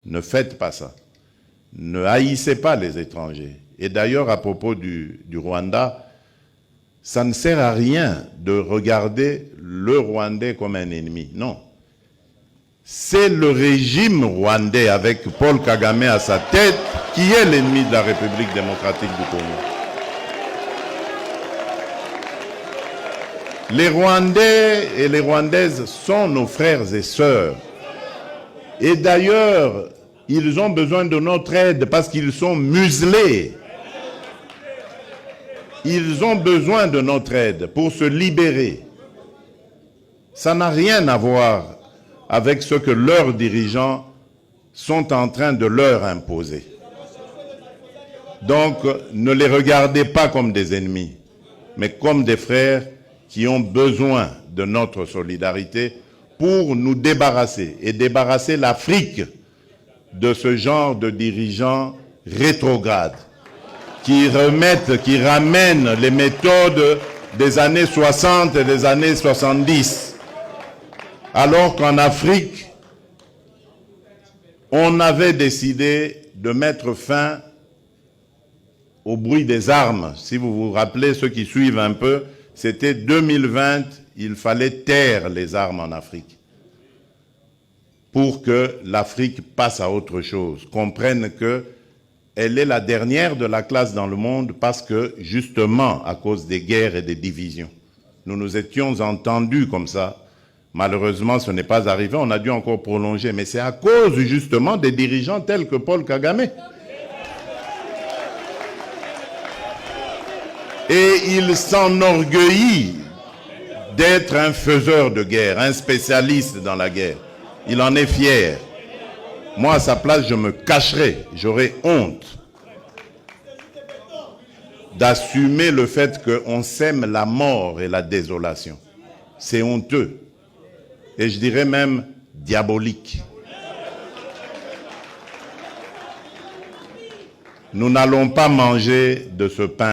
Ne faites pas ça. Ne haïssez pas les étrangers. Et d'ailleurs, à propos du Rwanda, ça ne sert à rien de regarder le Rwandais comme un ennemi. Non. C'est le régime rwandais avec Paul Kagame à sa tête qui est l'ennemi de la République démocratique du Congo. Les Rwandais et les Rwandaises sont nos frères et sœurs. Et d'ailleurs, ils ont besoin de notre aide parce qu'ils sont muselés. Ils ont besoin de notre aide pour se libérer. Ça n'a rien à voir avec ce que leurs dirigeants sont en train de leur imposer. Donc, ne les regardez pas comme des ennemis, mais comme des frères qui ont besoin de notre solidarité pour nous débarrasser et débarrasser l'Afrique de ce genre de dirigeants rétrogrades qui ramènent les méthodes des années 60 et des années 70. Alors qu'en Afrique, on avait décidé de mettre fin au bruit des armes. Si vous vous rappelez, ceux qui suivent un peu, c'était 2020, il fallait taire les armes en Afrique pour que l'Afrique passe à autre chose, comprenne qu'elle est la dernière de la classe dans le monde parce que, justement, à cause des guerres et des divisions, nous nous étions entendus comme ça. Malheureusement, ce n'est pas arrivé, on a dû encore prolonger, mais c'est à cause, justement, des dirigeants tels que Paul Kagame. Et il s'enorgueillit d'être un faiseur de guerre, un spécialiste dans la guerre. Il en est fier. Moi, à sa place, je me cacherais, j'aurais honte d'assumer le fait qu'on sème la mort et la désolation. C'est honteux. Et je dirais même diabolique. Nous n'allons pas manger de ce pain.